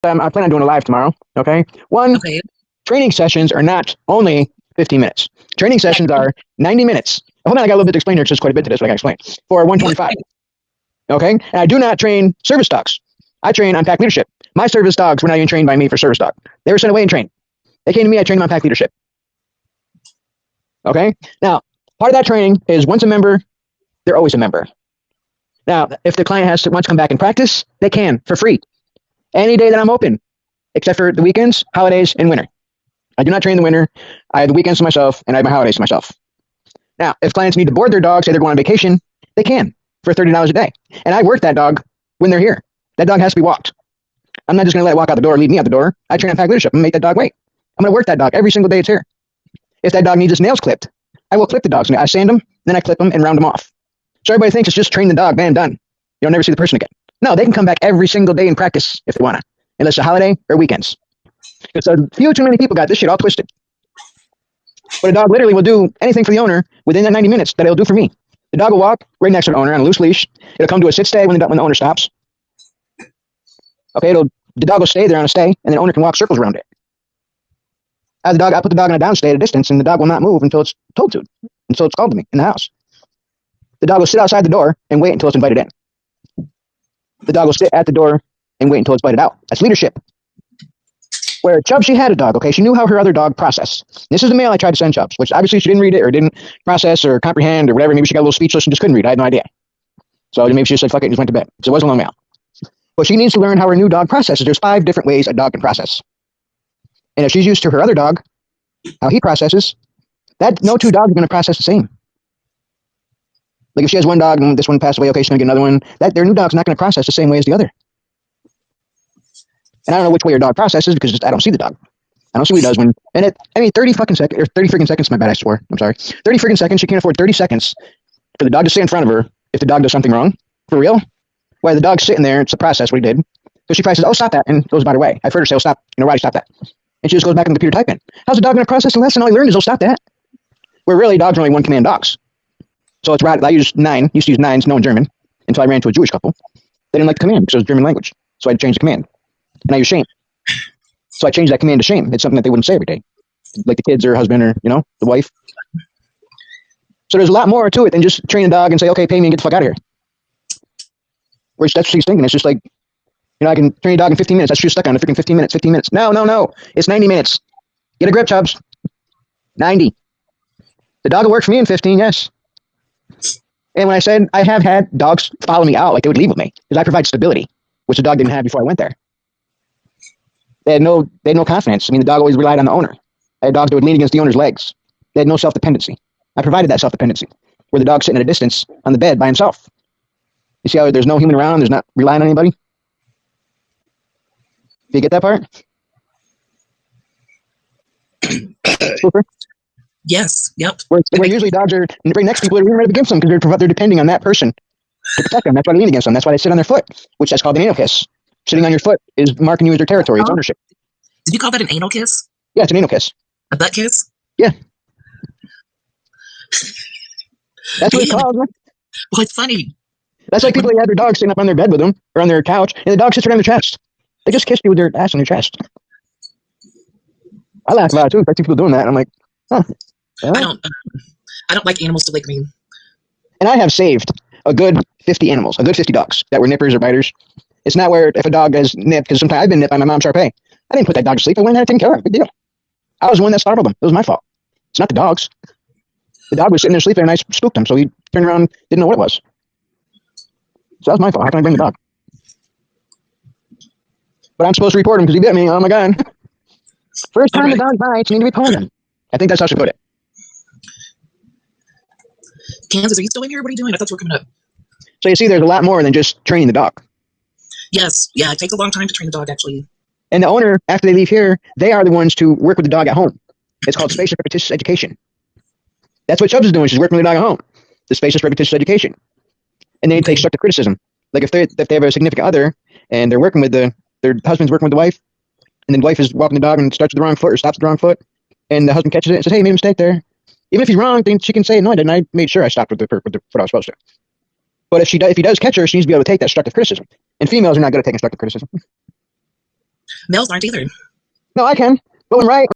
I plan on doing a live tomorrow. Okay. One, Okay. training sessions are not only 15 minutes. Training sessions are 90 minutes. Hold on, I got a little bit to explain here. It's just quite a bit to this, but I got to explain. For 125. Okay. And I do not train service dogs. I train on pack leadership. My service dogs were not even trained by me for service dog. They were sent away and trained. They came to me, I trained them on pack leadership. Okay. Now, part of that training is once a member, they're always a member. Now, if the client wants to come back and practice, they can for free. Any day that I'm open, except for the weekends, holidays, and winter. I do not train the winter. I have the weekends to myself, and I have my holidays to myself. Now, if clients need to board their dog, say they're going on vacation, they can for $30 a day. And I work that dog when they're here. That dog has to be walked. I'm not just going to let it walk out the door, leave me out the door. I train on pack leadership and make that dog wait. I'm going to work that dog every single day it's here. If that dog needs his nails clipped, I will clip the dogs. I sand them, then I clip them and round them off. So everybody thinks it's just train the dog, bam, done. You'll never see the person again. No, they can come back every single day and practice if they want to, unless it's a holiday or weekends. So too many people got this shit all twisted. But a dog literally will do anything for the owner within that 90 minutes that it'll do for me. The dog will walk right next to the owner on a loose leash. It'll come to a sit stay when the owner stops. Okay, the dog will stay there on a stay, and then the owner can walk circles around it. I put the dog on a down stay at a distance, and the dog will not move until it's told to, until it's called to me in the house. The dog will sit outside the door and wait until it's invited in. The dog will sit at the door and wait until it's invited out. That's leadership. Where Chubb, she had a dog, okay? She knew how her other dog processed. This is the mail I tried to send Chubbs, which obviously she didn't read it or didn't process or comprehend or whatever. Maybe she got a little speechless and just couldn't read. I had no idea. So maybe she just said, fuck it, and just went to bed. So it was a long mail. But she needs to learn how her new dog processes. There's 5 different ways a dog can process. And if she's used to her other dog, how he processes, that no two dogs are going to process the same. Like if she has one dog and this one passed away, okay, she's going to get another one. Their new dog's not going to process the same way as the other. And I don't know which way your dog processes because I don't see the dog. I don't see what he does when. And 30 fucking seconds or 30 freaking seconds. My bad, I swore. I'm sorry. 30 freaking seconds. She can't afford 30 seconds for the dog to stay in front of her if the dog does something wrong. For real? Why the dog's sitting there? It's a process. What he did. So she probably says, "Oh, stop that," and goes about her way. I've heard her say, "Oh, stop." Why do you stop that? And she just goes back on the computer typing. How's the dog going to process the lesson? All he learned is, "Oh, stop that." Where really, dogs are only one command dogs. So it's right. I used to use 9s, no in German, until I ran into a Jewish couple. They didn't like the command because it was German language. So I changed the command. And I use shame. So I changed that command to shame. It's something that they wouldn't say every day. Like the kids or husband or, the wife. So there's a lot more to it than just train a dog and say, okay, pay me and get the fuck out of here. Which that's what she's thinking. It's just like, I can train a dog in 15 minutes. That's just stuck on the freaking 15 minutes. No. It's 90 minutes. Get a grip, Chubbs. 90. The dog will work for me in 15, yes. And when I said I have had dogs follow me out, like they would leave with me, because I provide stability, which the dog didn't have before I went there. They had no confidence. The dog always relied on the owner. I had dogs that would lean against the owner's legs. They had no self-dependency. I provided that self-dependency, where the dog's sitting at a distance on the bed by himself. You see how there's no human around, there's not relying on anybody? Do you get that part? Super. Yes. Yep. Where usually dogs are right next to people that are right against them because they're depending on that person to protect them. That's why they lean against them. That's why they sit on their foot, which that's called an anal kiss. Sitting on your foot is marking you as their territory. It's ownership. Did you call that an anal kiss? Yeah, it's an anal kiss. A butt kiss? Yeah. That's what it's called. Right? Well, it's funny. That's like people that have their dog sitting up on their bed with them or on their couch, and the dog sits right on their chest. They just kiss you with their ass on your chest. I laugh about it too. I see people doing that, and I'm like, huh. Yeah. I don't like animals to lick me. And I have saved a good 50 animals, a good 50 dogs that were nippers or biters. It's not where if a dog has nipped, because sometimes I've been nipped by my mom Sharpay. I didn't put that dog to sleep. I went and taken care of it. Big deal. I was the one that startled him. It was my fault. It's not the dog's. The dog was sitting there sleeping and I spooked him. So he turned around, didn't know what it was. So that was my fault. How can I blame the dog? But I'm supposed to report him because he bit me. Oh my God. First time the dog bites, you need to report him. I think that's how I should put it. Kansas, are you still in here? What are you doing? I thought you were coming up. So you see, there's a lot more than just training the dog. Yes. Yeah, it takes a long time to train the dog, actually. And the owner, after they leave here, they are the ones to work with the dog at home. It's called spaced repetitious education. That's what Chubbs is doing. She's working with the dog at home. The spaced repetitious education. And they take constructive criticism. Like if they have a significant other and they're working with their husband's working with the wife, and then the wife is walking the dog and starts with the wrong foot or stops with the wrong foot, and the husband catches it and says, hey, I made a mistake there. Even if he's wrong, then she can say, no, I didn't. I made sure I stopped with the foot I was supposed to. But if he does catch her, she needs to be able to take that constructive criticism. And females are not good at taking constructive criticism. Males aren't either. No, I can. But when Ryan